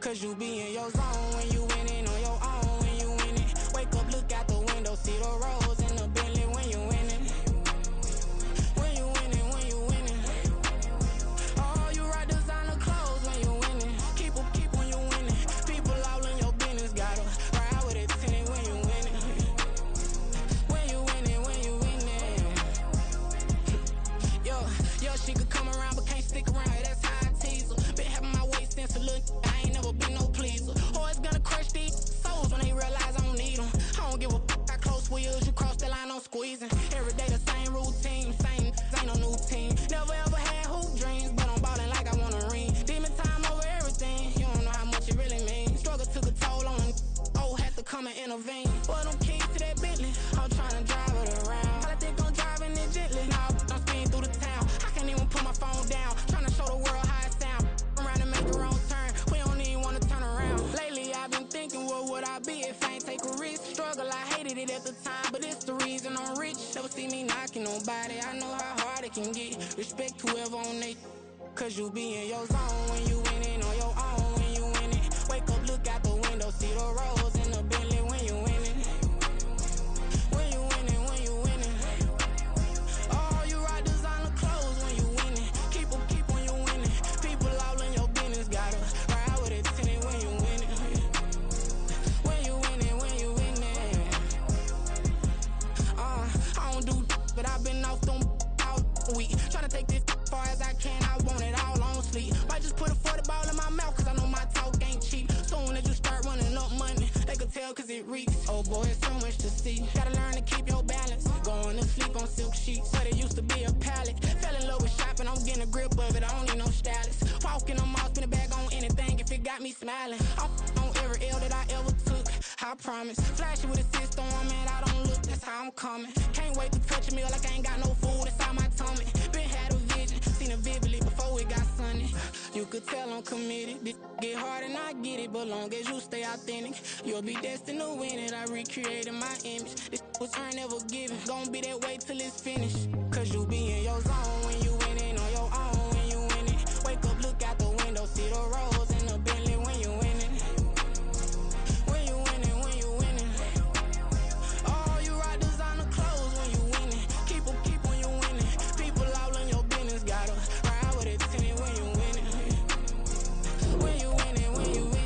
Cause you be in your zone when you winning on your own. When you winning, wake up, look out the window, see the roads in the Bentley when you winning. When you winning, when you winning. Oh, you rock designer clothes when you winning. Keep when you winning. People all in your business, gotta ride with it tinted when you winning. When you winning, when you winning. Yo, she could come around but can't stick around. That's how I tease her. Been having my waist since a little. I ain't never been no pleaser. Always gonna crush these souls when they realize I don't need them. I don't give a how close wheels. You cross the line, I'm squeezing. Every day the same routine, same ain't no new team. Never ever had hoop dreams, but I'm ballin' like I want a ring. Demon time over everything. You don't know how much it really means. Struggle took a toll on them. Oh, had to come and intervene. Boy, them keys to that Bentley. I'm tryna drive it around. I think I'm driving it gently. Now I'm speeding through the town. I can't even put my phone down. Tryna show the world how it sound. Around and make the wrong turn. We don't even wanna turn around. Lately I've been thinking, what would I be if I ain't take a risk? Struggle, I hated it at the time, but it's the reason I'm rich. Never see me knocking nobody. I know how hard it can get. Respect whoever on they. Cause you be in your zone when you winning on your own. When you winning, wake up, look out the window, see the roads in the Bentley when you winning. When you winning, when you winning. Oh, you rock designer clothes when you winning. Keep when you winning. People all in your business, gotta ride with it tinted when you winning. When you winning, when you winning. I don't do but I've been off them all week. Tryna take this far as I can, I want it all on sleep. Might just put a 40 ball in my mouth, cause I know my talk ain't cheap. Soon as you start running up money, they can tell cause it reeks. Oh boy, it's so much to see. Gotta learn to keep your balance. Going to sleep on silk sheets, but it used to be a pallet. Fell in love with shopping, I'm getting a grip of it, I don't need no stylist. Walking them off, spin a bag on anything if it got me smiling. I'm on every L that I ever took, I promise. Flashy with a system on, man, I don't look, that's how I'm coming. Can't wait to touch a meal like I ain't got no food inside my tummy. Been had a vision, seen it vividly before it got sunny. You could tell I'm committed. This get hard and I get it, but long as you stay authentic, you'll be destined to win it. I recreated my image. This was earned, never given. Gonna be that way till it's finished. Cause you be in your zone when you winning on your own. When you winning, wake up, look out the window, see the roads in the Bentley when you winning. When you winning, when you winning. Oh, you rock designer clothes when you winning. Keep when you winning. People all in your business, gotta ride with it tinted when you winning. When you winning, when you winning.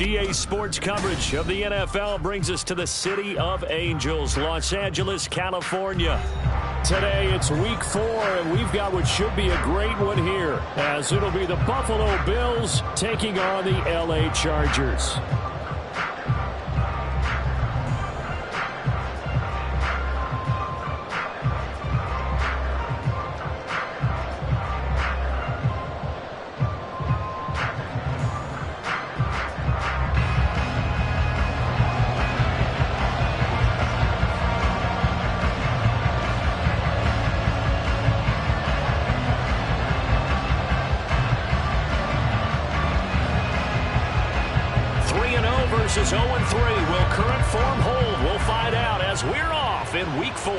EA Sports coverage of the NFL brings us to the City of Angels, Los Angeles, California. Today it's week 4, and we've got what should be a great one here, as it'll be the Buffalo Bills taking on the LA Chargers. Versus 0-3. Will current form hold? We'll find out as we're off in week 4.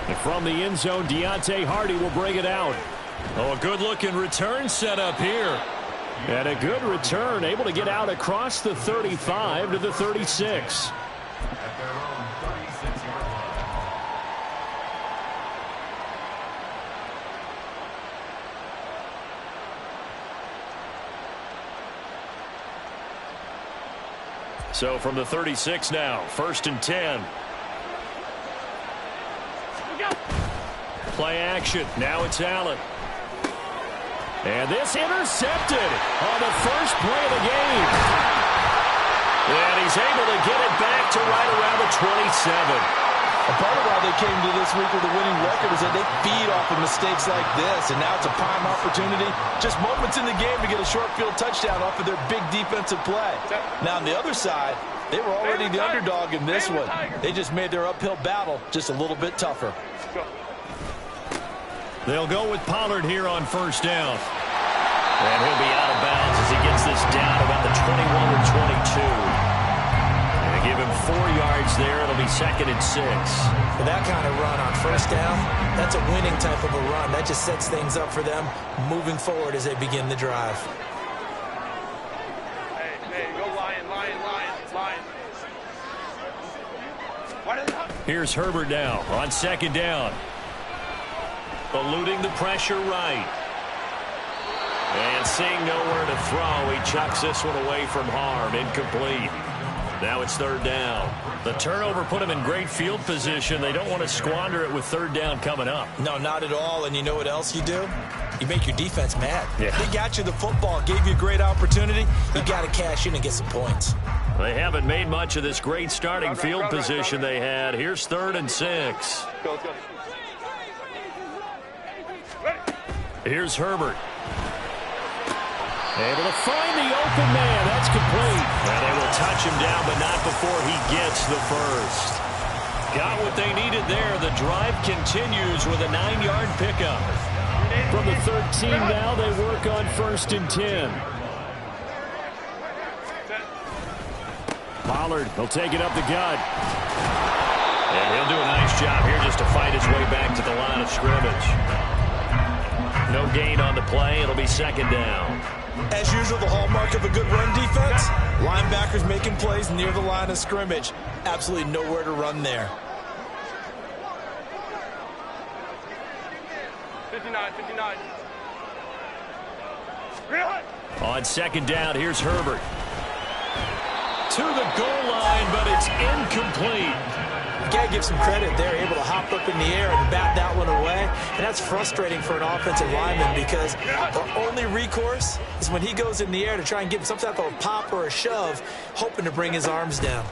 And from the end zone, Deontay Hardy will bring it out. Oh, a good-looking return set up here. And a good return, able to get out across the 35 to the 36. So from the 36 now, 1st and 10. Play action. Now it's Allen. And this intercepted on the first play of the game. And he's able to get it back to right around the 27. And part of why they came to this week with a winning record is that they feed off of mistakes like this, and now it's a prime opportunity. Just moments in the game to get a short field touchdown off of their big defensive play. Now, on the other side, they were already the underdog in this one. They just made their uphill battle just a little bit tougher. They'll go with Pollard here on first down. And he'll be out of bounds as he gets this down about the 21 or 22. And they give him 4 yards there. It'll be 2nd and 6. For that kind of run on first down, that's a winning type of a run. That just sets things up for them moving forward as they begin the drive. Hey, go Lion. Here's Herbert now on 2nd down. Eluding the pressure right. And seeing nowhere to throw, he chucks this one away from harm. Incomplete. Now it's 3rd down. The turnover put him in great field position. They don't want to squander it with 3rd down coming up. No, not at all. And you know what else you do? You make your defense mad. Yeah. They got you the football, gave you a great opportunity. You got to cash in and get some points. They haven't made much of this great starting field position they had. Here's 3rd and 6. Go. Here's Herbert. Able to find the open man. That's complete. And they will touch him down, but not before he gets the first. Got what they needed there. The drive continues with a 9-yard pickup. From the 13 now, they work on 1st and 10. Pollard, he'll take it up the gut. And he'll do a nice job here just to fight his way back to the line of scrimmage. No gain on the play. It'll be 2nd down. As usual, the hallmark of a good run defense, linebackers making plays near the line of scrimmage. Absolutely nowhere to run there. 59. On 2nd down, here's Herbert. To the goal line, but it's incomplete. You got to give some credit. They're able to hop up in the air and bat that one away. And that's frustrating for an offensive lineman because the only recourse is when he goes in the air to try and give some type of a pop or a shove, hoping to bring his arms down.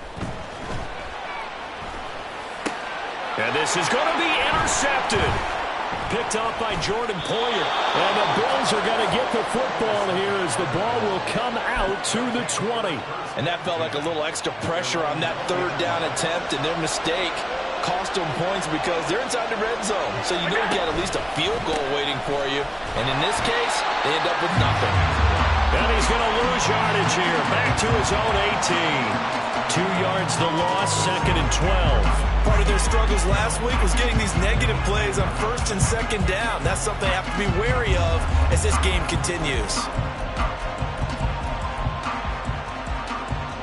And this is going to be intercepted. Picked off by Jordan Poyer. And the Bills are going to get the football here as the ball will come out to the 20. And that felt like a little extra pressure on that 3rd down attempt, and their mistake cost them points because they're inside the red zone. So you know you got at least a field goal waiting for you. And in this case, they end up with nothing. And he's going to lose yardage here. Back to his own 18. 2 yards the loss, 2nd and 12. Part of their struggles last week was getting these negative plays on 1st and 2nd down. That's something they have to be wary of as this game continues.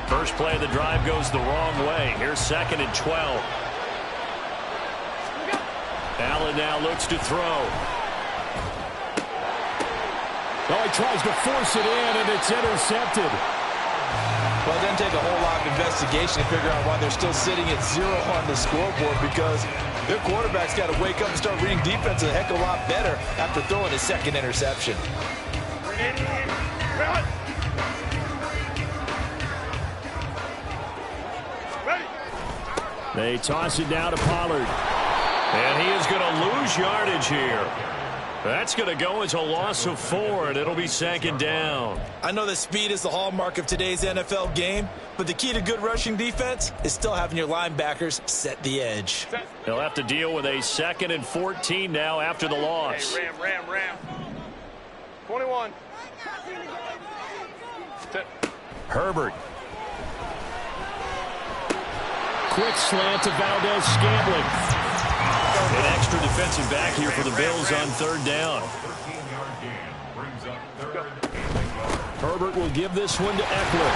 First play of the drive goes the wrong way. Here's 2nd and 12. Allen now looks to throw. Oh, he tries to force it in, and it's intercepted. Well, it doesn't take a whole lot of investigation to figure out why they're still sitting at 0 on the scoreboard because their quarterback's got to wake up and start reading defense a heck of a lot better after throwing his 2nd interception. They toss it down to Pollard. And he is going to lose yardage here. That's going to go as a loss of 4, and it'll be 2nd down. I know that speed is the hallmark of today's NFL game, but the key to good rushing defense is still having your linebackers set the edge. They'll have to deal with a 2nd and 14 now after the loss. Hey, ram. 21. Herbert. Quick slant to Valdez-Scantling. An extra defensive back here for the Bills on 3rd down. Herbert will give this one to Eckler.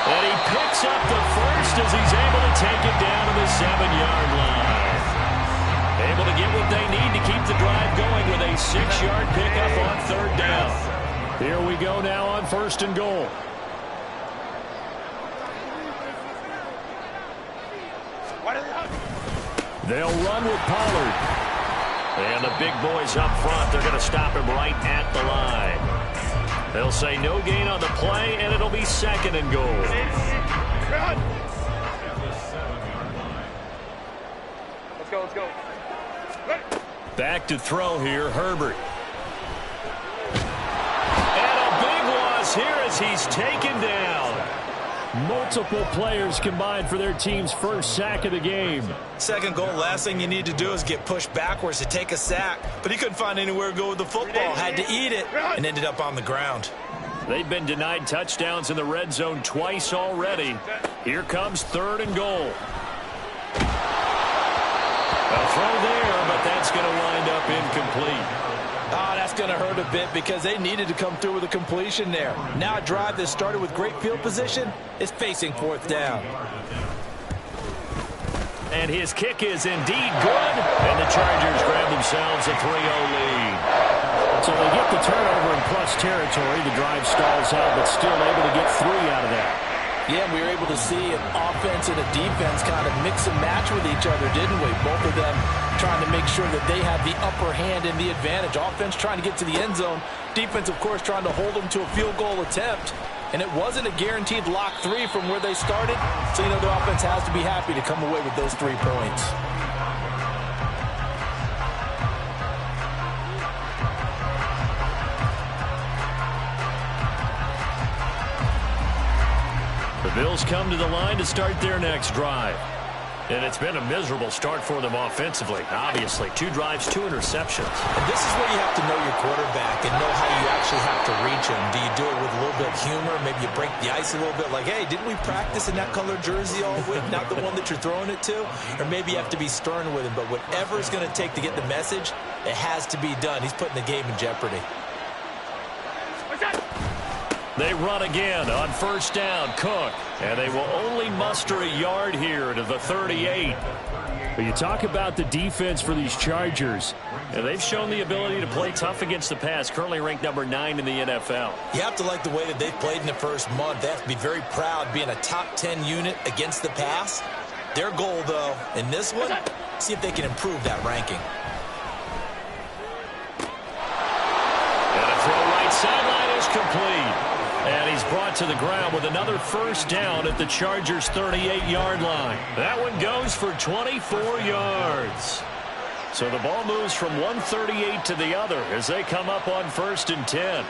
And he picks up the first as he's able to take it down to the 7-yard line. Able to get what they need to keep the drive going with a 6-yard pickup on 3rd down. Here we go now on 1st and goal. They'll run with Pollard. And the big boys up front, they're going to stop him right at the line. They'll say no gain on the play, and it'll be 2nd and goal. let's go. Back to throw here, Herbert. And a big loss here as he's taken down. Multiple players combined for their team's first sack of the game. Second goal, last thing you need to do is get pushed backwards to take a sack. But he couldn't find anywhere to go with the football. Had to eat it and ended up on the ground. They've been denied touchdowns in the red zone twice already. Here comes 3rd and goal. A throw there, but that's going to wind up incomplete. That's going to hurt a bit because they needed to come through with a completion there. Now a drive that started with great field position is facing 4th down. And his kick is indeed good. And the Chargers grab themselves a 3-0 lead. So they get the turnover in plus territory. The drive stalls out, but still able to get 3 out of that. Yeah, we were able to see an offense and a defense kind of mix and match with each other, didn't we? Both of them trying to make sure that they have the upper hand and the advantage. Offense trying to get to the end zone. Defense, of course, trying to hold them to a field goal attempt. And it wasn't a guaranteed lock 3 from where they started. So, you know, the offense has to be happy to come away with those 3 points. The Bills come to the line to start their next drive. And it's been a miserable start for them offensively. Obviously, 2 drives, 2 interceptions. And this is where you have to know your quarterback and know how you actually have to reach him. Do you do it with a little bit of humor? Maybe you break the ice a little bit like, hey, didn't we practice in that color jersey all week? Not the one that you're throwing it to? Or maybe you have to be stern with him. But whatever it's going to take to get the message, it has to be done. He's putting the game in jeopardy. They run again on 1st down. Cook. And they will only muster a yard here to the 38. But you talk about the defense for these Chargers. And they've shown the ability to play tough against the pass. Currently ranked number 9 in the NFL. You have to like the way that they've played in the first month. They have to be very proud being a top 10 unit against the pass. Their goal, though, in this one, see if they can improve that ranking. And a throw right sideline is complete. And he's brought to the ground with another 1st down at the Chargers' 38-yard line. That one goes for 24 yards. So the ball moves from 138 to the other as they come up on 1st and 10.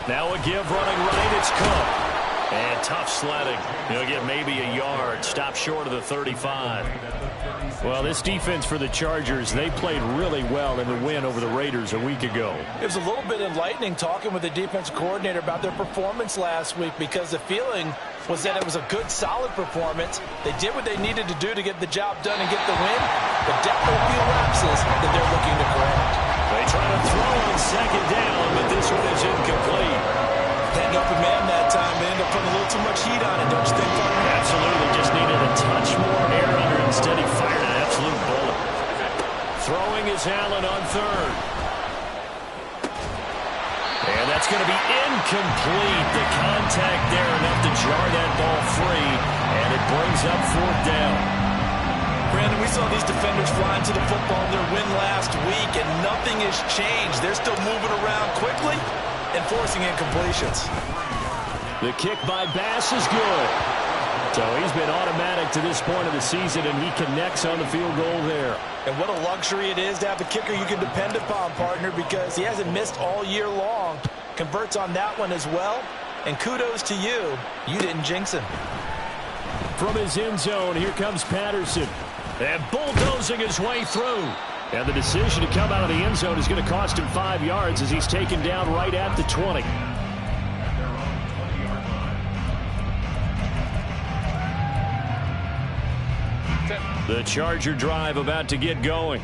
Now a give running right, it's Cook. And tough sledding. He'll get maybe a yard. Stop short of the 35. Well, this defense for the Chargers, they played really well in the win over the Raiders a week ago. It was a little bit enlightening talking with the defensive coordinator about their performance last week because the feeling was that it was a good, solid performance. They did what they needed to do to get the job done and get the win, but definitely a few lapses that they're looking to correct. They try to throw on 2nd down, but this one is incomplete. That open man that time ended up putting a little too much heat on it, don't you think, partner? Absolutely. Just needed a touch more air under it. Instead, he fired an absolute bullet. Throwing is Allen on 3rd. And that's going to be incomplete. The contact there enough to jar that ball free, and it brings up 4th down. Brandon, we saw these defenders flying to the football in their win last week, and nothing has changed. They're still moving around quickly and forcing incompletions. The kick by Bass is good. So he's been automatic to this point of the season, and he connects on the field goal there. And what a luxury it is to have a kicker you can depend upon, partner, because he hasn't missed all year long. Converts on that one as well. And kudos to you. You didn't jinx him. From his end zone, here comes Patterson. And bulldozing his way through. And the decision to come out of the end zone is going to cost him 5 yards as he's taken down right at the 20. The Charger drive about to get going.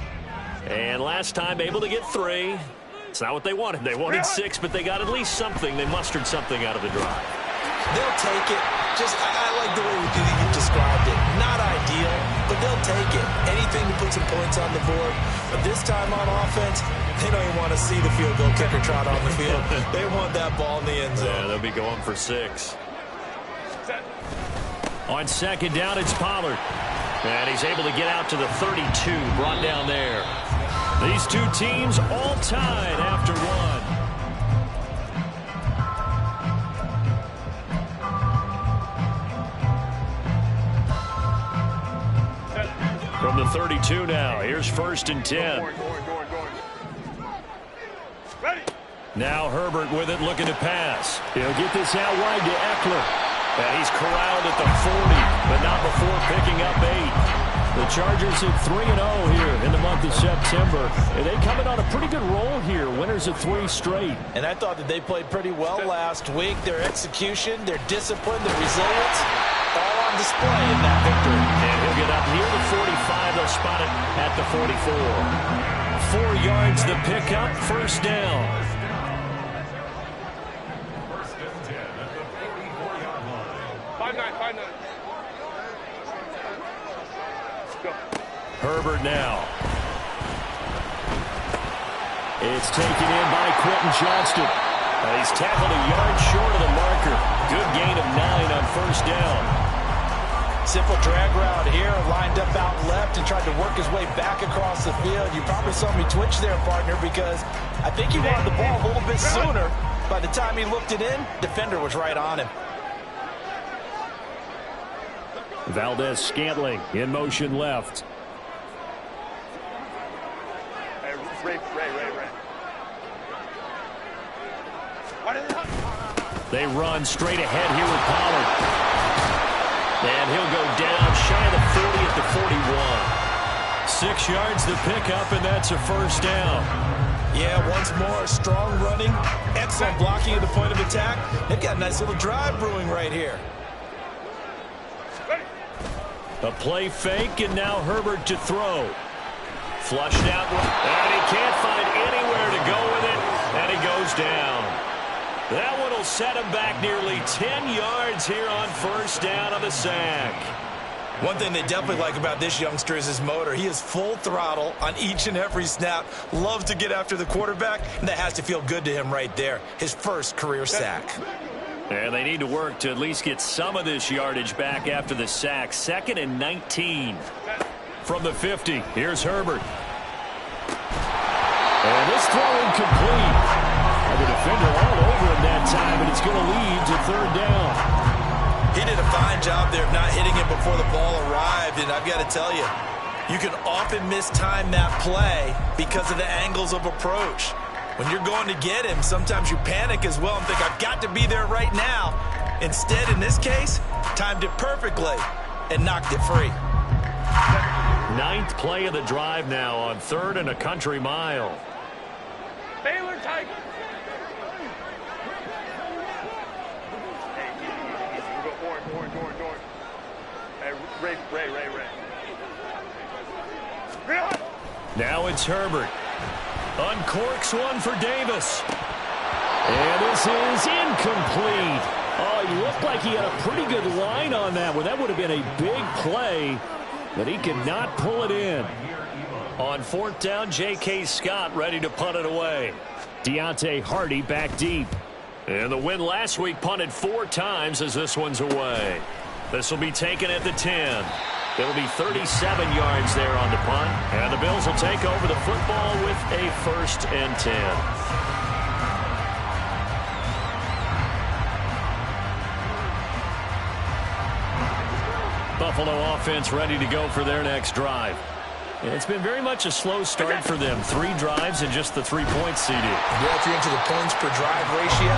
And last time able to get 3. It's not what they wanted. They wanted 6, but they got at least something. They mustered something out of the drive. They'll take it. I like the way you described it. Not ideal, but they'll take it. Anything to put some points on the board. But this time on offense, they don't even want to see the field goal kicker trot on the field. They want that ball in the end zone. Yeah, they'll be going for 6. On 2nd down, it's Pollard. And he's able to get out to the 32, brought down there. These two teams all tied after 1. From the 32 now, here's 1st and 10. Ready. Now Herbert with it, looking to pass. He'll get this out wide to Eckler. And he's corralled at the 40, but not before picking up 8. The Chargers at 3-0 here in the month of September. And they coming on a pretty good roll here. Winners of 3 straight. And I thought that they played pretty well last week. Their execution, their discipline, their resilience, all on display in that victory. And he'll get up near the 45. They'll spot it at the 44. 4 yards the pickup, 1st down. 5-9. Go. Herbert now. It's taken in by Quentin Johnston. And he's tackled a yard short of the marker. Good gain of 9 on 1st down. Simple drag route here, lined up out left and tried to work his way back across the field. You probably saw me twitch there, partner, because I think he wanted the ball a little bit sooner. By the time he looked it in, defender was right on him. Valdez-Scantling in motion left. Hey, Ray. They run straight ahead here with Pollard. And he'll go down shy of the 40 at the 41. 6 yards the pickup, and that's a 1st down. Yeah, once more, strong running, excellent blocking at the point of attack. They've got a nice little drive brewing right here. A play fake, and now Herbert to throw. Flushed out, and he can't find anywhere to go with it, and he goes down. That one will set him back nearly 10 yards here on 1st down of the sack. One thing they definitely like about this youngster is his motor. He is full throttle on each and every snap. Loves to get after the quarterback, and that has to feel good to him right there. His 1st career sack. And they need to work to at least get some of this yardage back after the sack. 2nd and 19. From the 50, here's Herbert. And this throw incomplete. And the defender all over him that time, but it's going to lead to 3rd down. He did a fine job there of not hitting him before the ball arrived, and I've got to tell you, you can often mistime that play because of the angles of approach. When you're going to get him, sometimes you panic as well and think, I've got to be there right now. Instead, in this case, timed it perfectly and knocked it free. 9th play of the drive now on 3rd and a country mile. Baylor Tiger. Hey, easy. We'll go orange. Hey, Ray. Now it's Herbert. Uncorks one for Davis. And this is incomplete. Oh, he looked like he had a pretty good line on that one. That would have been a big play, but he could not pull it in. On 4th down, J.K. Scott ready to punt it away. Deontay Hardy back deep. And the win last week punted 4 times as this one's away. This will be taken at the 10. It'll be 37 yards there on the punt. And the Bills will take over the football with a 1st and 10. Buffalo offense ready to go for their next drive. It's been very much a slow start for them. 3 drives and just the 3 points, CD. Yeah, if you're into the points per drive ratio,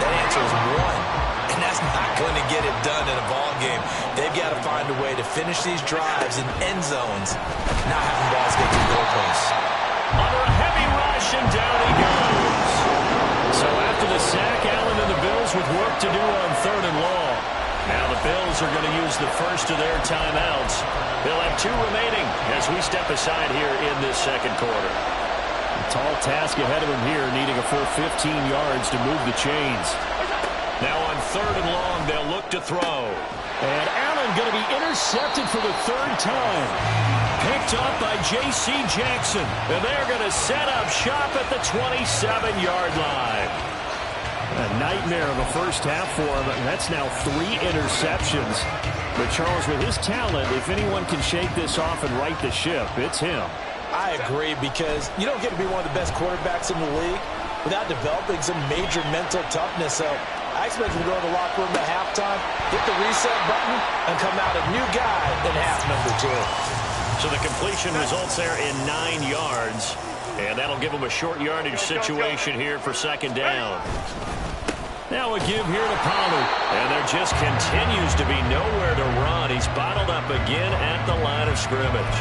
that answer is 1. And that's not going to get it done in a ball game. They've got to find a way to finish these drives in end zones, not having balls get through goalposts. Under a heavy rush, and down he goes. So after the sack, Allen and the Bills with work to do on 3rd and long. Now the Bills are going to use the first of their timeouts. They'll have 2 remaining as we step aside here in this 2nd quarter. A tall task ahead of him here, needing a full 15 yards to move the chains. Now on 3rd and long, they'll look to throw. And Allen going to be intercepted for the 3rd time. Picked up by J.C. Jackson. And they're going to set up shop at the 27-yard line. A nightmare of a first half for him, and that's now 3 interceptions. But Charles, with his talent, if anyone can shake this off and right the ship, it's him. I agree, because you don't get to be one of the best quarterbacks in the league without developing some major mental toughness. So I expect him to go to the locker room at halftime, hit the reset button, and come out a new guy in half number 2. So the completion results there in 9 yards. And that'll give them a short yardage situation here for second down. Now a give here to Pollard. And there just continues to be nowhere to run. He's bottled up again at the line of scrimmage.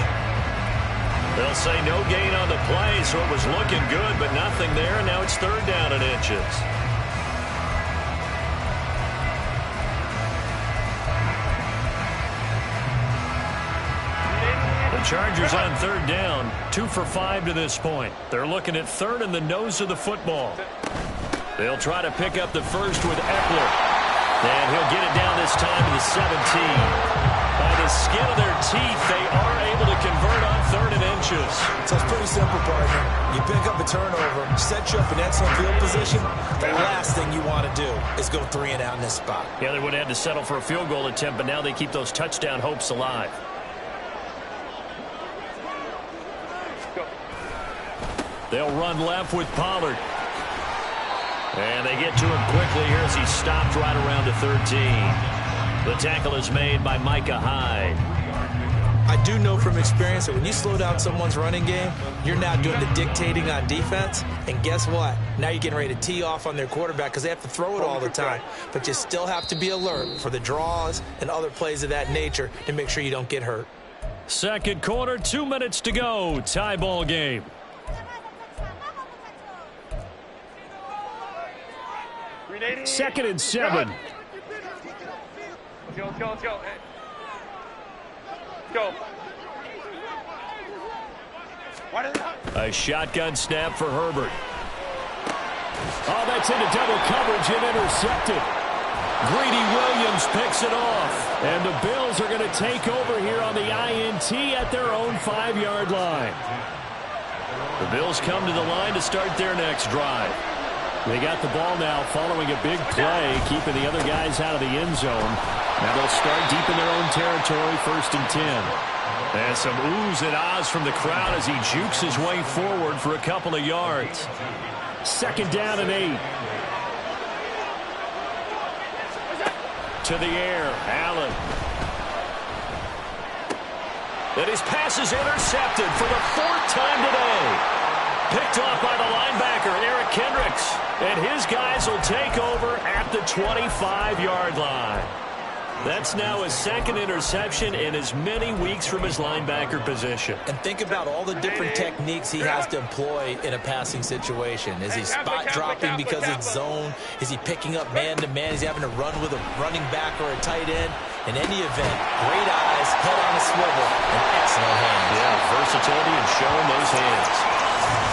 They'll say no gain on the play, so it was looking good, but nothing there. And now it's third down and inches. Chargers on third down, 2 for 5 to this point. They're looking at third in the nose of the football. They'll try to pick up the first with Eckler. And he'll get it down this time to the 17. By the skin of their teeth, they are able to convert on third and inches. So it's pretty simple, partner. You pick up a turnover, set you up in excellent field position. The last thing you want to do is go 3 and out in this spot. Yeah, they would have had to settle for a field goal attempt, but now they keep those touchdown hopes alive. They'll run left with Pollard. And they get to him quickly here as he's stopped right around the 13. The tackle is made by Micah Hyde. I do know from experience that when you slow down someone's running game, you're now doing the dictating on defense. And guess what? Now you're getting ready to tee off on their quarterback because they have to throw it all the time. But you still have to be alert for the draws and other plays of that nature to make sure you don't get hurt. Second quarter, 2 minutes to go. Tie ball game. Second and 7. Let's go. Hey. Go. A shotgun snap for Herbert. Oh, that's into double coverage and intercepted. Greedy Williams picks it off. And the Bills are going to take over here on the INT at their own 5-yard line. The Bills come to the line to start their next drive. They got the ball now following a big play, keeping the other guys out of the end zone. Now they'll start deep in their own territory, 1st and 10. And some oohs and ahs from the crowd as he jukes his way forward for a couple of yards. Second down and 8. To the air, Allen. And his pass is intercepted for the 4th time today. Picked off by the linebacker, Eric Kendricks. And his guys will take over at the 25-yard line. That's now his 2nd interception in as many weeks from his linebacker position. And think about all the different techniques he has to employ in a passing situation. Is he spot dropping because it's zone? Is he picking up man-to-man? Is he having to run with a running back or a tight end? In any event, great eyes, head on a swivel, and excellent hands. Yeah, versatility and showing those hands.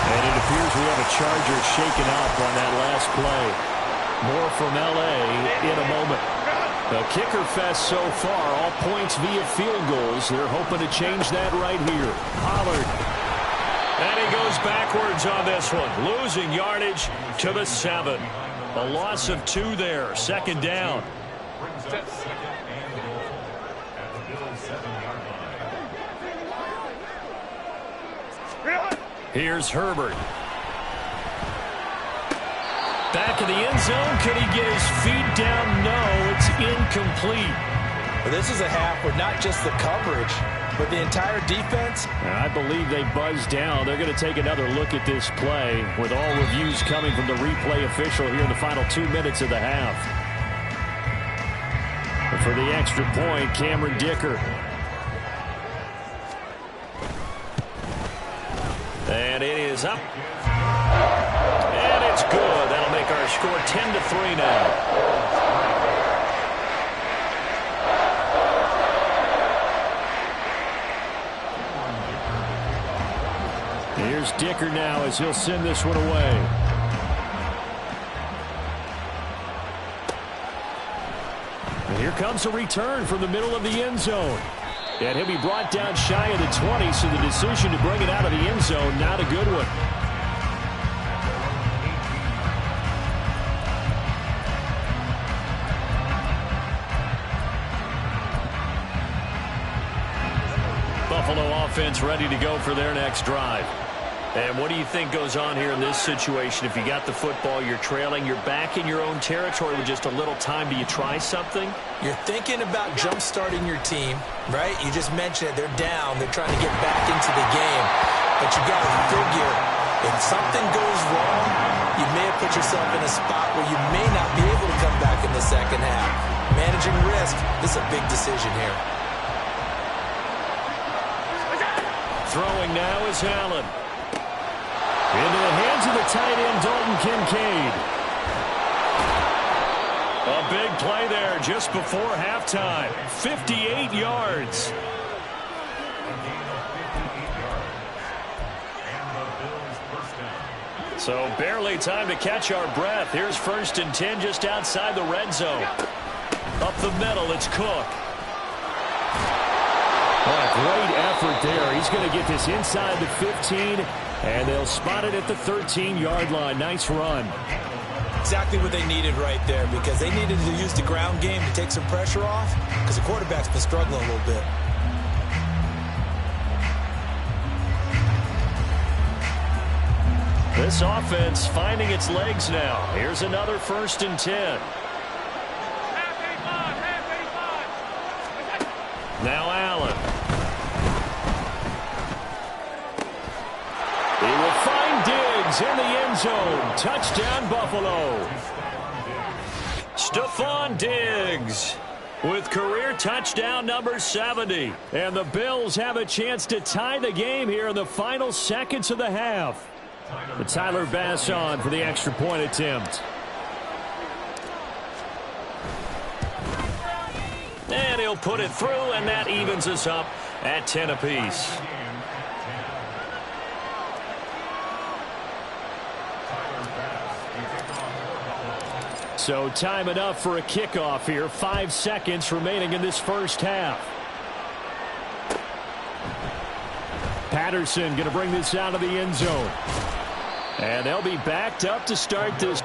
And it appears we have a Charger shaken up on that last play. More from L.A. in a moment. The kicker fest so far, all points via field goals. They're hoping to change that right here. Pollard. And he goes backwards on this one. Losing yardage to the 7. A loss of 2 there. Second down. Here's Herbert. Back in the end zone. Could he get his feet down? No, it's incomplete. Well, this is a half where not just the coverage, but the entire defense. I believe they buzzed down. They're going to take another look at this play with all reviews coming from the replay official here in the final 2 minutes of the half. And for the extra point, Cameron Dicker. And it is up. And it's good. That'll make our score 10-3 now. Here's Dicker now as he'll send this one away. And here comes a return from the middle of the end zone. And he'll be brought down shy of the 20, so the decision to bring it out of the end zone, not a good one. Buffalo offense ready to go for their next drive. And what do you think goes on here in this situation? If you got the football, you're trailing, you're back in your own territory with just a little time. Do you try something? You're thinking about jump-starting your team, right? You just mentioned it. They're down. They're trying to get back into the game. But you got to figure, if something goes wrong, you may have put yourself in a spot where you may not be able to come back in the second half. Managing risk, this is a big decision here. Throwing now is Allen. Into the hands of the tight end, Dalton Kincaid. A big play there just before halftime. 58 yards. So barely time to catch our breath. Here's 1st and 10 just outside the red zone. Up the middle, it's Cook. What a great effort there. He's going to get this inside the 15, and they'll spot it at the 13-yard line. Nice run. Exactly what they needed right there, because they needed to use the ground game to take some pressure off, because the quarterback's been struggling a little bit. This offense finding its legs now. Here's another 1st and 10. Now Allen. He will find Diggs in the end zone. Touchdown, Buffalo. Stephon Diggs with career touchdown number 70. And the Bills have a chance to tie the game here in the final seconds of the half. But Tyler Bass on for the extra point attempt. And he'll put it through, and that evens us up at 10 apiece. So time enough for a kickoff here. 5 seconds remaining in this first half. Patterson going to bring this out of the end zone. And they'll be backed up to start this.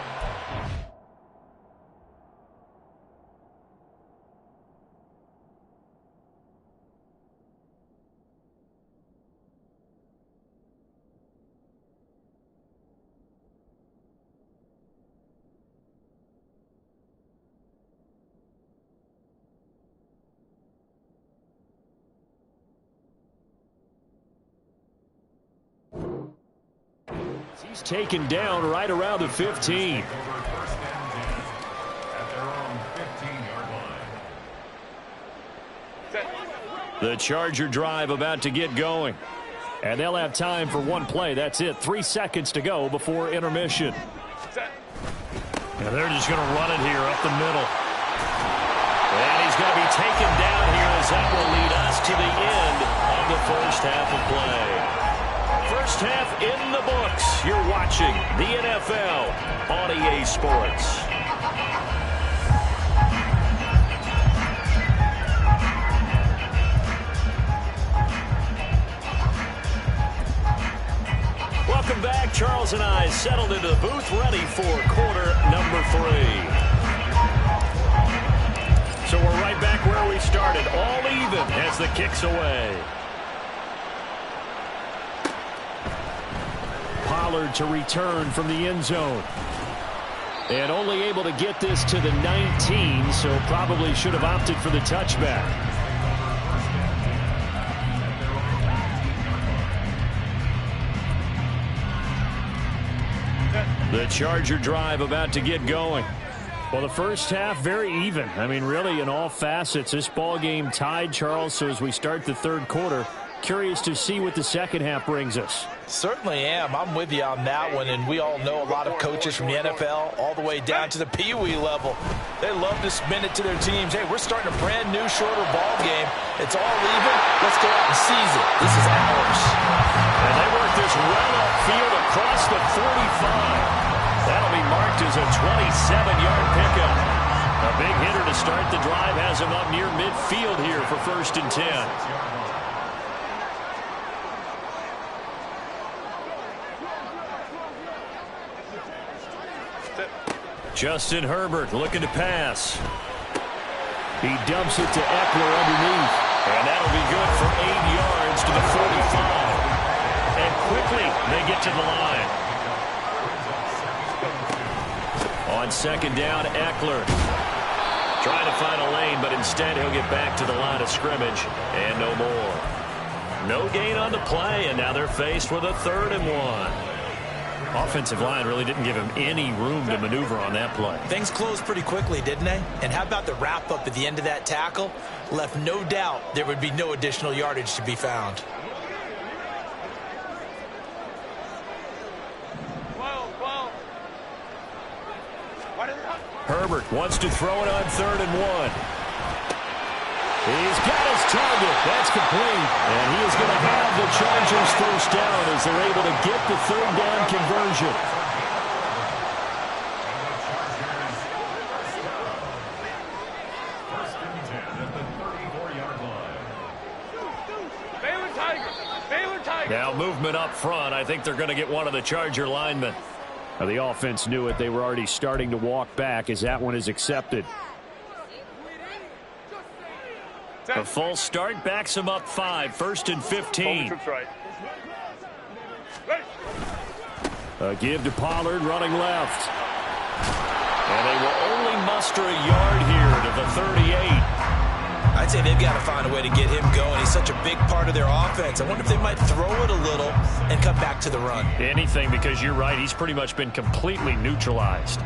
He's taken down right around the 15. The Charger drive about to get going. And they'll have time for one play. That's it. 3 seconds to go before intermission. And they're just going to run it here up the middle. And he's going to be taken down here as that will lead us to the end of the first half of play. First half in the books. You're watching the NFL on EA Sports. Welcome back. Charles and I settled into the booth, ready for quarter number 3. So we're right back where we started, all even as the kick's away. Pollard to return from the end zone. And only able to get this to the 19, so probably should have opted for the touchback. The Charger drive about to get going. Well, the first half, very even. I mean, really, in all facets, this ball game tied, Charles. So as we start the third quarter, curious to see what the second half brings us. Certainly am. I'm with you on that one, and we all know a lot of coaches from the NFL all the way down to the Pee Wee level. They love to spin it to their teams. Hey, we're starting a brand new, shorter ball game. It's all even. Let's go out and seize it. This is ours. And they work this well upfield across the 45. That'll be marked as a 27-yard pickup. A big hitter to start the drive has him up near midfield here for 1st and 10. Justin Herbert looking to pass. He dumps it to Eckler underneath. And that'll be good for 8 yards to the 45. And quickly, they get to the line. On second down, Eckler. Trying to find a lane, but instead he'll get back to the line of scrimmage. And no more. No gain on the play, and now they're faced with a 3rd and 1. Offensive line really didn't give him any room to maneuver on that play. Things closed pretty quickly, didn't they? And how about the wrap-up at the end of that tackle? Left no doubt there would be no additional yardage to be found. Herbert wants to throw it on 3rd and 1. He's got his target. That's complete. And he is going to have the Chargers first down as they're able to get the 3rd down conversion. Baylor Tigers. Now movement up front. I think they're going to get one of the Charger linemen. Now, the offense knew it. They were already starting to walk back as that one is accepted. A full start backs him up 5. 1st and 15. Right. A give to Pollard running left. And they will only muster a yard here to the 38. I'd say they've got to find a way to get him going. He's such a big part of their offense. I wonder if they might throw it a little and come back to the run. Anything, because you're right. He's pretty much been completely neutralized.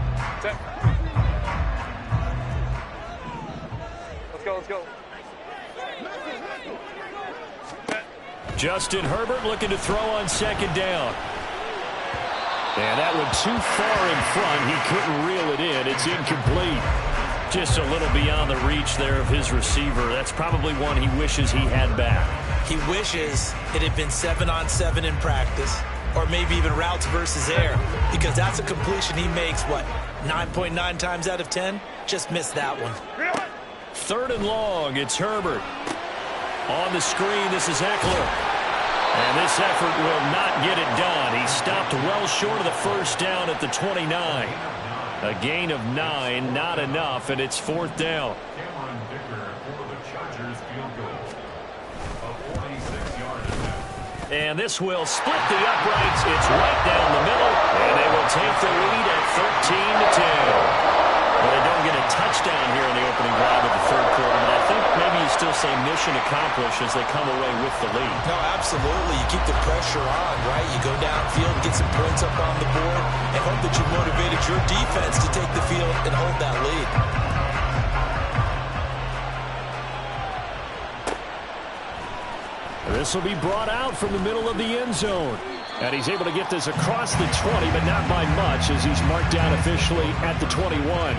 Let's go. Justin Herbert looking to throw on 2nd down. And that one too far in front. He couldn't reel it in. It's incomplete. Just a little beyond the reach there of his receiver. That's probably one he wishes he had back. He wishes it had been 7-on-7 in practice, or maybe even routes versus air, because that's a completion he makes, 9.9 times out of 10? Just missed that one. 3rd and long, it's Herbert. On the screen, this is Eckler. And this effort will not get it done. He stopped well short of the first down at the 29. A gain of 9, not enough, and it's 4th down. And this will split the uprights. It's right down the middle, and they will take the lead at 13-10. Well, they don't get a touchdown here in the opening drive of the 3rd quarter, but I think maybe you still say mission accomplished as they come away with the lead. No, absolutely. You keep the pressure on, right? You go downfield, get some points up on the board, and hope that you motivated your defense to take the field and hold that lead. This will be brought out from the middle of the end zone. And he's able to get this across the 20, but not by much, as he's marked down officially at the 21.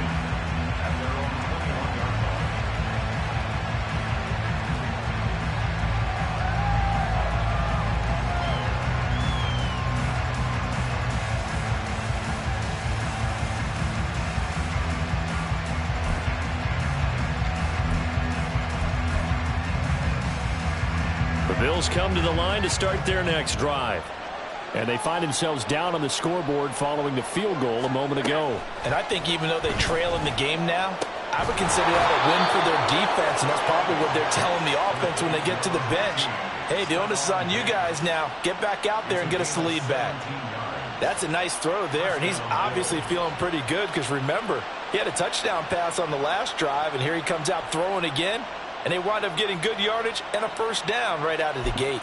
The Bills come to the line to start their next drive. And they find themselves down on the scoreboard following the field goal a moment ago. And I think even though they trail in the game now, I would consider that a win for their defense, and that's probably what they're telling the offense when they get to the bench. Hey, the onus is on you guys now. Get back out there and get us the lead back. That's a nice throw there, and he's obviously feeling pretty good because, remember, he had a touchdown pass on the last drive, and here he comes out throwing again, and they wind up getting good yardage and a first down right out of the gate.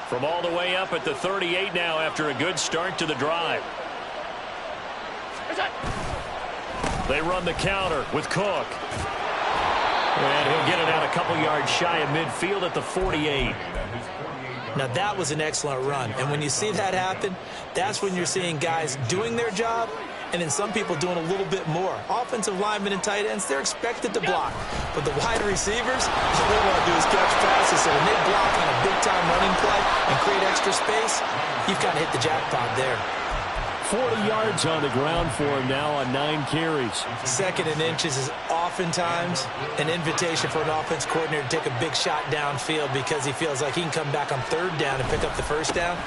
From all the way up at the 38 now after a good start to the drive. They run the counter with Cook. And he'll get it out a couple yards shy of midfield at the 48. Now that was an excellent run. And when you see that happen, that's when you're seeing guys doing their job and then some people doing a little bit more. Offensive linemen and tight ends, they're expected to block. But the wide receivers, all they want to do is catch passes. So when they block on a big-time running play and create extra space, you've kind of hit the jackpot there. 40 yards on the ground for him now on 9 carries. 2nd and inches is oftentimes an invitation for an offense coordinator to take a big shot downfield because he feels like he can come back on 3rd down and pick up the first down.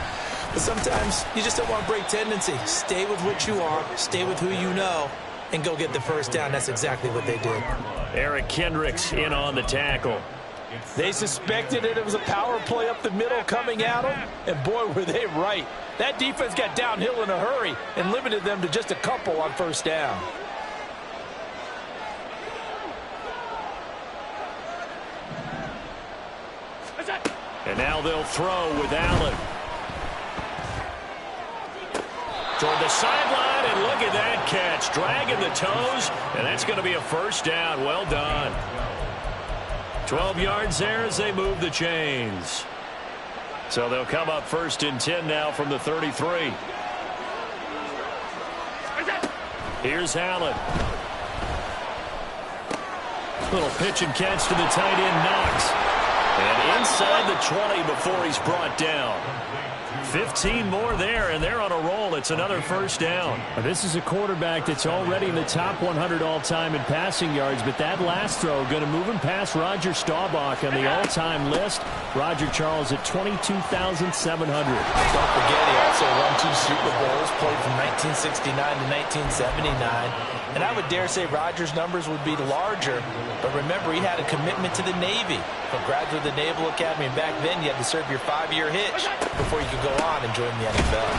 But sometimes you just don't want to break tendency. Stay with what you are, stay with who you know, and go get the first down. That's exactly what they did. Eric Kendricks in on the tackle. They suspected it was a power play up the middle coming at them, and boy, were they right. That defense got downhill in a hurry and limited them to just a couple on first down. And now they'll throw with Allen. Toward the sideline, and look at that catch. Dragging the toes, and that's going to be a first down. Well done. 12 yards there as they move the chains. So they'll come up 1st and 10 now from the 33. Here's Allen. Little pitch and catch to the tight end, Knox. And inside the 20 before he's brought down. 15 more there, and they're on a roll. It's another first down. This is a quarterback that's already in the top 100 all-time in passing yards, but that last throw going to move him past Roger Staubach on the all-time list. Roger Charles at 22,700. Don't forget, he also won 2 Super Bowls, played from 1969 to 1979. And I would dare say Roger's numbers would be larger, but remember, he had a commitment to the Navy. A graduate of the Naval Academy, and back then you had to serve your 5-year hitch before you could go on and join the NFL.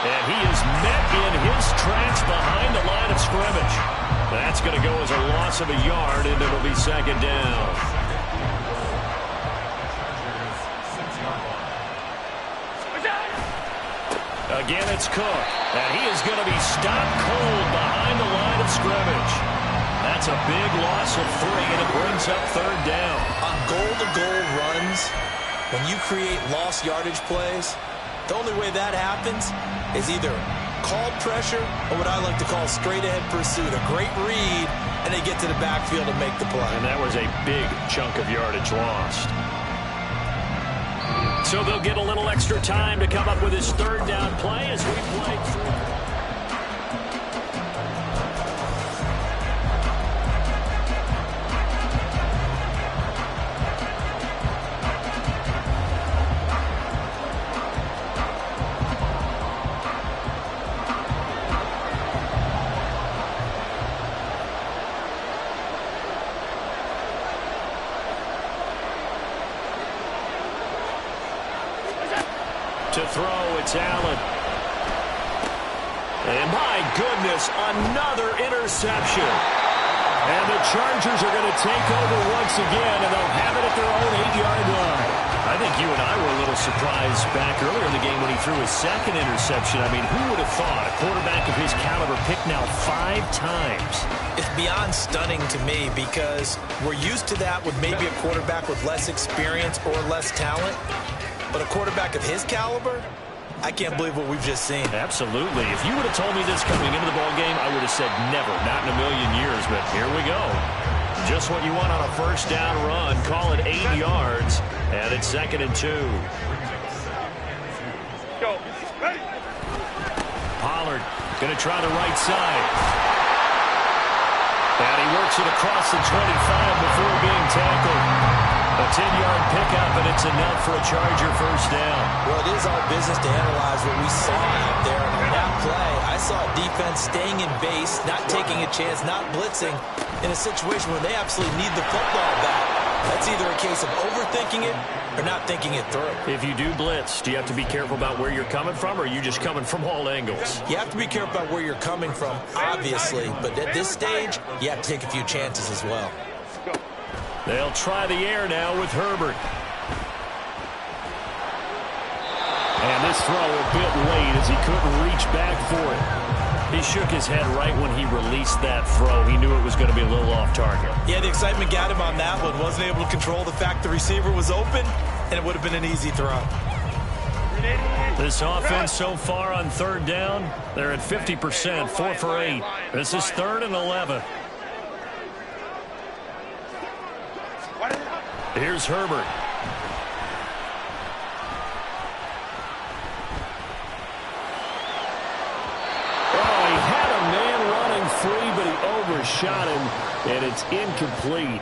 And he is met in his tracks behind the line of scrimmage. That's going to go as a loss of a yard, and it'll be second down. Again, it's Cook, and he is going to be stopped cold behind the line of scrimmage. That's a big loss of 3, and it brings up third down. On goal-to-goal runs, when you create lost yardage plays, the only way that happens is either called pressure or what I like to call straight-ahead pursuit. A great read, and they get to the backfield and make the play. And that was a big chunk of yardage lost. So they'll get a little extra time to come up with his third down play as we play through. To throw, it's Allen. And my goodness, another interception. And the Chargers are going to take over once again, and they'll have it at their own 8-yard line. I think you and I were a little surprised back earlier in the game when he threw his second interception. I mean, who would have thought a quarterback of his caliber picked now 5 times? It's beyond stunning to me because we're used to that with maybe a quarterback with less experience or less talent. But a quarterback of his caliber, I can't believe what we've just seen. Absolutely. If you would have told me this coming into the ballgame, I would have said never, not in a million years. But here we go. Just what you want on a first down run. Call it 8 yards, and it's 2nd and 2. Go. Ready. Pollard going to try the right side. And he works it across the 25 before being tackled. A 10-yard pickup, and it's enough for a Charger first down. Well, it is our business to analyze what we saw out there. And on that play, I saw a defense staying in base, not taking a chance, not blitzing, in a situation where they absolutely need the football back. That's either a case of overthinking it or not thinking it through. If you do blitz, do you have to be careful about where you're coming from, or are you just coming from all angles? You have to be careful about where you're coming from, obviously. But at this stage, you have to take a few chances as well. They'll try the air now with Herbert. And this throw a bit late as he couldn't reach back for it. He shook his head right when he released that throw. He knew it was going to be a little off target. Yeah, the excitement got him on that one. Wasn't able to control the fact the receiver was open, and it would have been an easy throw. This offense so far on third down, they're at 50%, 4 for 8. This is 3rd and 11. Here's Herbert. Oh, he had a man running free, but he overshot him, and it's incomplete.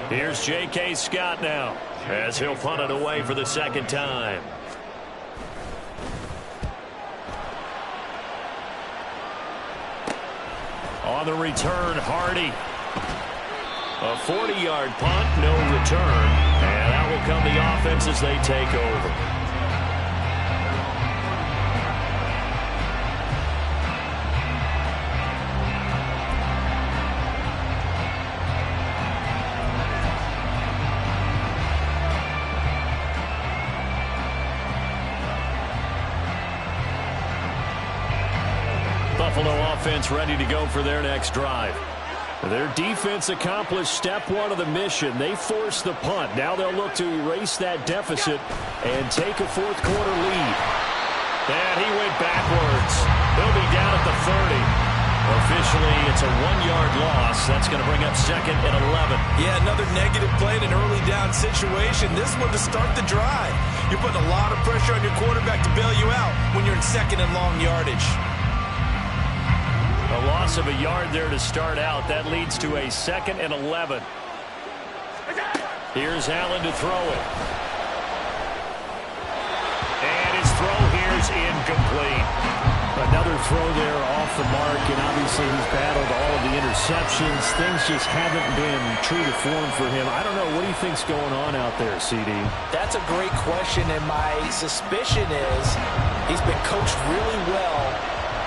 Here's J.K. Scott now, as he'll punt it away for the second time. On the return, Hardy. A 40-yard punt, no return. And out will come the offense as they take over. Buffalo offense ready to go for their next drive. Their defense accomplished step one of the mission. They forced the punt. Now they'll look to erase that deficit and take a fourth quarter lead. And he went backwards. He'll be down at the 30. Officially, it's a 1-yard loss. That's going to bring up 2nd and 11. Yeah, another negative play in an early down situation. This one to start the drive. You're putting a lot of pressure on your quarterback to bail you out when you're in 2nd and long yardage. A loss of a yard there to start out. That leads to a 2nd and 11. Here's Allen to throw it. And his throw here is incomplete. Another throw there off the mark, and obviously he's battled all of the interceptions. Things just haven't been true to form for him. I don't know. What do you think's going on out there, CD? That's a great question, and my suspicion is he's been coached really well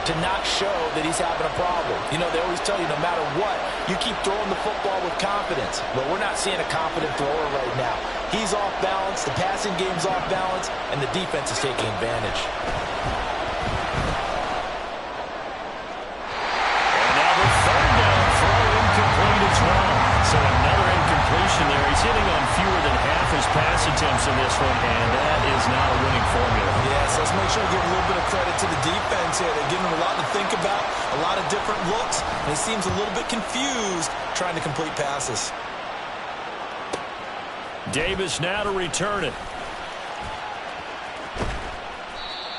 to not show that he's having a problem. You know, they always tell you no matter what, you keep throwing the football with confidence. But we're not seeing a confident thrower right now. He's off balance, the passing game's off balance, and the defense is taking advantage. And now the 3rd down throw incomplete as well. So another incompletion there. He's hitting on fewer than half his pass attempts in this one, and that is not a winning formula. Yes, let's make sure we give a little bit of credit to the defense here. They're giving him a lot to think about, a lot of different looks, and he seems a little bit confused trying to complete passes. Davis now to return it.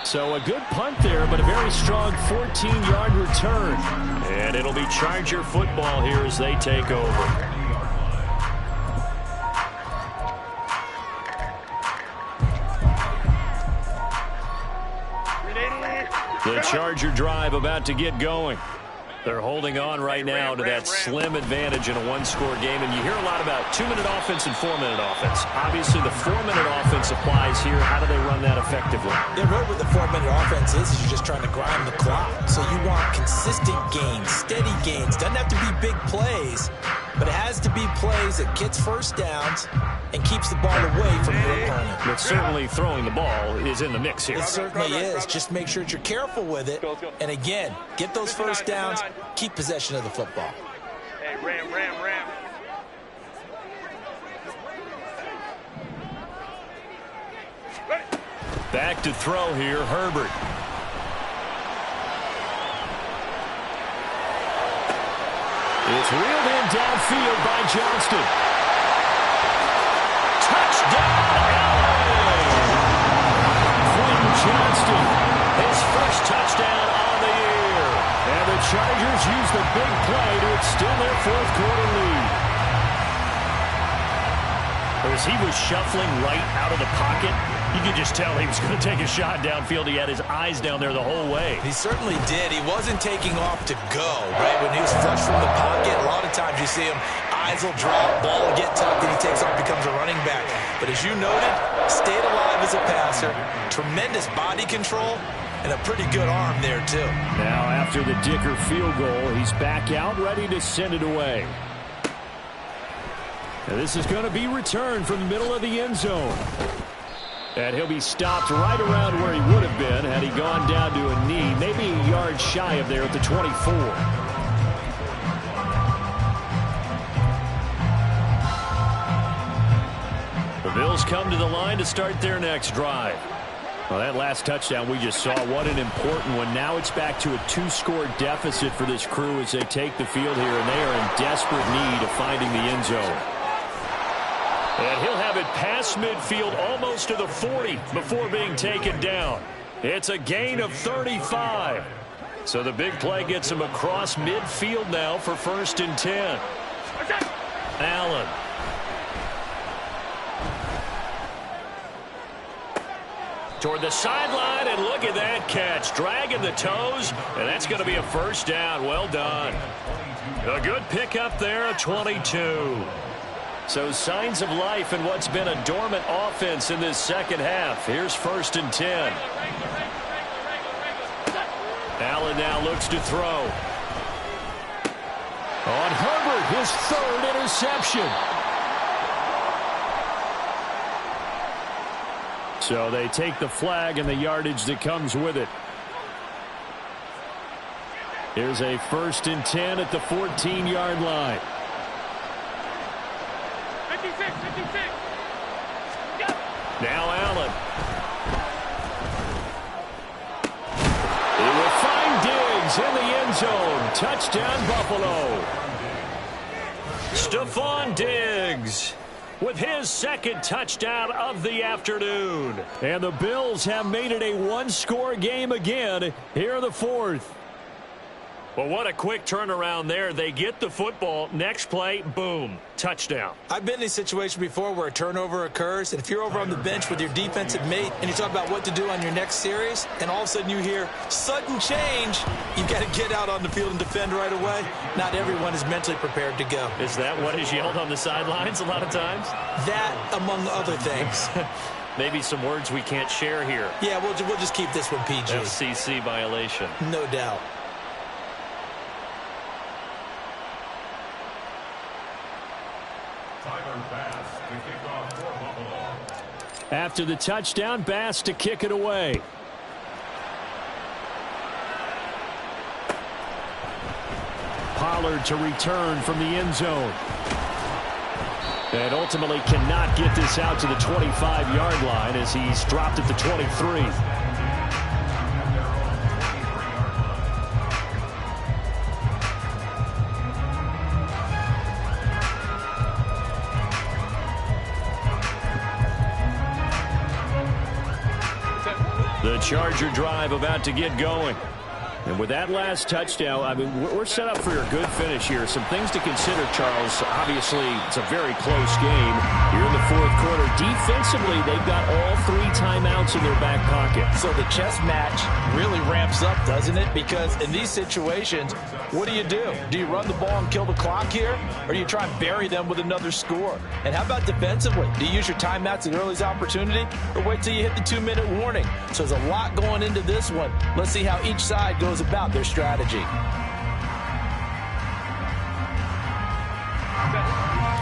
So a good punt there, but a very strong 14-yard return. And it'll be Charger football here as they take over. The Charger drive about to get going. They're holding on right now to that slim advantage in a one-score game. And you hear a lot about 2-minute offense and 4-minute offense. Obviously, the 4-minute offense applies here. How do they run that effectively? Yeah, really what the 4-minute offense is you're just trying to grind the clock. So you want consistent gains, steady gains. Doesn't have to be big plays, but it has to be plays that gets first downs and keeps the ball away from your opponent. But certainly throwing the ball is in the mix here. It certainly is. Just make sure that you're careful with it. And again, get those first downs, keep possession of the football. Hey, ram. Back to throw here, Herbert. It's reeled in downfield by Johnston. Touchdown, Allen! Quentin Johnston, his first touchdown on the year. And the Chargers use the big play to extend their fourth quarter lead. As he was shuffling right out of the pocket, you could just tell he was going to take a shot downfield. He had his eyes down there the whole way. He certainly did. He wasn't taking off to go, right? When he was flush from the pocket, a lot of times you see him, eyes will drop, ball will get tucked, and he takes off, becomes a running back. But as you noted, stayed alive as a passer, tremendous body control, and a pretty good arm there, too. Now, after the Dicker field goal, he's back out, ready to send it away. Now, this is going to be returned from the middle of the end zone. And he'll be stopped right around where he would have been had he gone down to a knee, maybe a yard shy of there at the 24. The Bills come to the line to start their next drive. Well, that last touchdown we just saw, what an important one. Now it's back to a 2-score deficit for this crew as they take the field here, and they are in desperate need of finding the end zone. And he'll have it past midfield almost to the 40 before being taken down. It's a gain of 35. So the big play gets him across midfield now for 1st and 10. Allen. Toward the sideline, and look at that catch. Dragging the toes, and that's going to be a first down. Well done. A good pickup there, 22. So signs of life in what's been a dormant offense in this second half. Here's 1st and 10. Allen now looks to throw. On Herbert, his 3rd interception. So they take the flag and the yardage that comes with it. Here's a 1st and 10 at the 14-yard line. 56. Now Allen. He will find Diggs in the end zone. Touchdown, Buffalo. Stephon Diggs with his 2nd touchdown of the afternoon. And the Bills have made it a one-score game again here in the 4th. Well, what a quick turnaround there. They get the football. Next play, boom, touchdown. I've been in a situation before where a turnover occurs, and if you're over on the bench with your defensive mate and you talk about what to do on your next series, and all of a sudden you hear sudden change, you've got to get out on the field and defend right away. Not everyone is mentally prepared to go. Is that what is yelled on the sidelines a lot of times? That, among other things. Maybe some words we can't share here. Yeah, we'll just keep this one PG. FCC violation. No doubt. After the touchdown, Bass to kick it away. Pollard to return from the end zone. And ultimately cannot get this out to the 25-yard line as he's dropped at the 23. The Charger drive about to get going. And with that last touchdown, I mean, we're set up for a good finish here. Some things to consider, Charles. Obviously, it's a very close game. You're in the 4th quarter. Defensively, they've got all 3 timeouts in their back pocket. So the chess match really ramps up, doesn't it? Because in these situations, what do? Do you run the ball and kill the clock here? Or do you try and bury them with another score? And how about defensively? Do you use your timeouts at earliest opportunity? Or wait till you hit the 2-minute warning? So there's a lot going into this one. Let's see how each side goes about their strategy.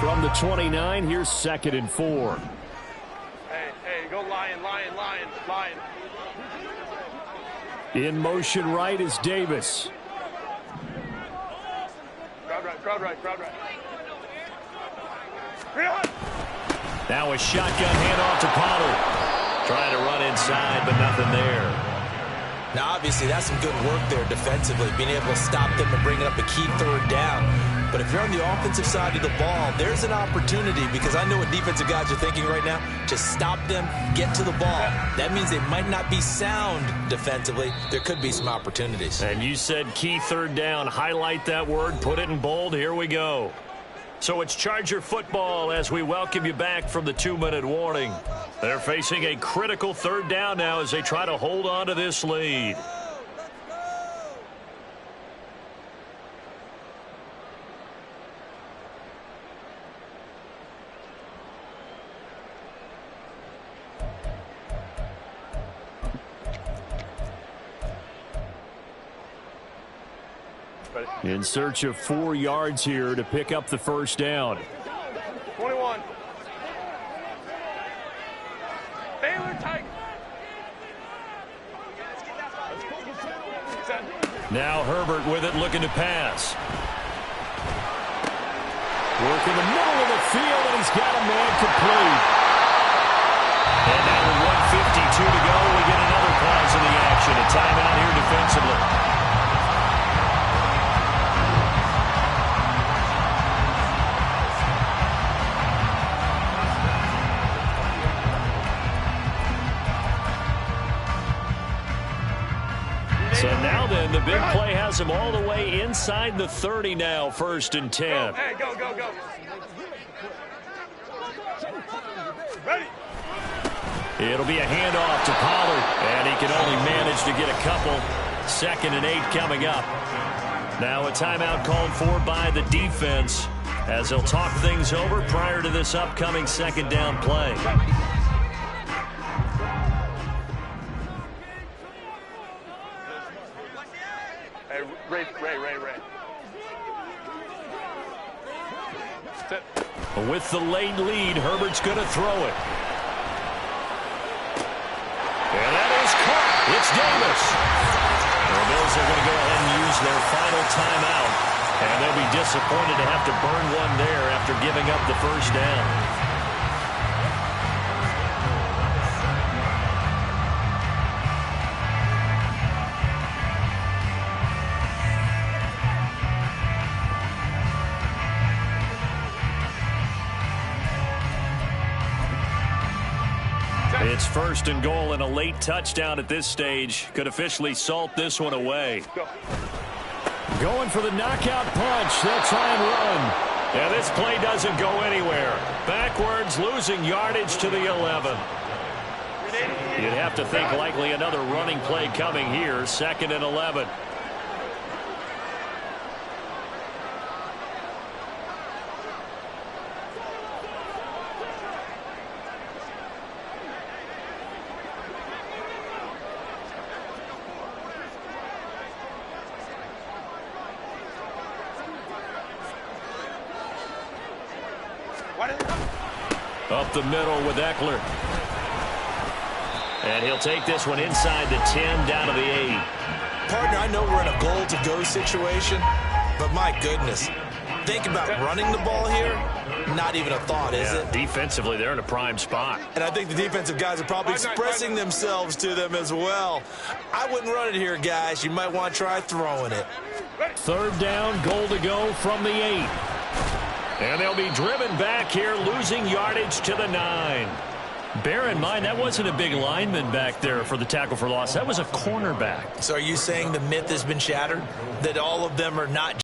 From the 29, here's 2nd and 4. Hey, go lion. In motion right is Davis. Crowd right. Now a shotgun handoff to Pollard. Trying to run inside, but nothing there. Now, obviously, that's some good work there defensively, being able to stop them and bring up a key 3rd down. But if you're on the offensive side of the ball, there's an opportunity, because I know what defensive guys are thinking right now, to stop them, get to the ball. That means they might not be sound defensively. There could be some opportunities. And you said key 3rd down. Highlight that word, put it in bold. Here we go. So it's Charger football as we welcome you back from the 2-minute warning. They're facing a critical 3rd down now as they try to hold on to this lead. In search of 4 yards here to pick up the 1st down. 21. Baylor Tigers. Now Herbert with it, looking to pass. Work in the middle of the field, and he's got a man complete. And now with 1:52 to go, we get another pause in the action. A timeout here defensively. So now then, the big play has him all the way inside the 30 now, 1st and 10. Hey, go. Ready. It'll be a handoff to Pollard, and he can only manage to get a couple. 2nd and 8 coming up. Now a timeout called for by the defense as they'll talk things over prior to this upcoming 2nd down play. Hey, Ray. Sit. With the late lead, Herbert's going to throw it. And that is caught. It's Davis. The Bills are going to go ahead and use their final timeout. And they'll be disappointed to have to burn one there after giving up the first down. It's 1st and goal, and a late touchdown at this stage could officially salt this one away. Go. Going for the knockout punch. They'll try and run. And this play doesn't go anywhere. Backwards, losing yardage to the 11. You'd have to think likely another running play coming here. 2nd and 11. Up the middle with Eckler. And he'll take this one inside the 10, down to the 8. Partner, I know we're in a goal-to-go situation, but my goodness, think about running the ball here. Not even a thought, is it? Defensively, they're in a prime spot. And I think the defensive guys are probably expressing themselves to them as well. I wouldn't run it here, guys. You might want to try throwing it. 3rd down, goal to go from the 8. And they'll be driven back here, losing yardage to the 9. Bear in mind, that wasn't a big lineman back there for the tackle for loss. That was a cornerback. So are you saying the myth has been shattered? That all of them are not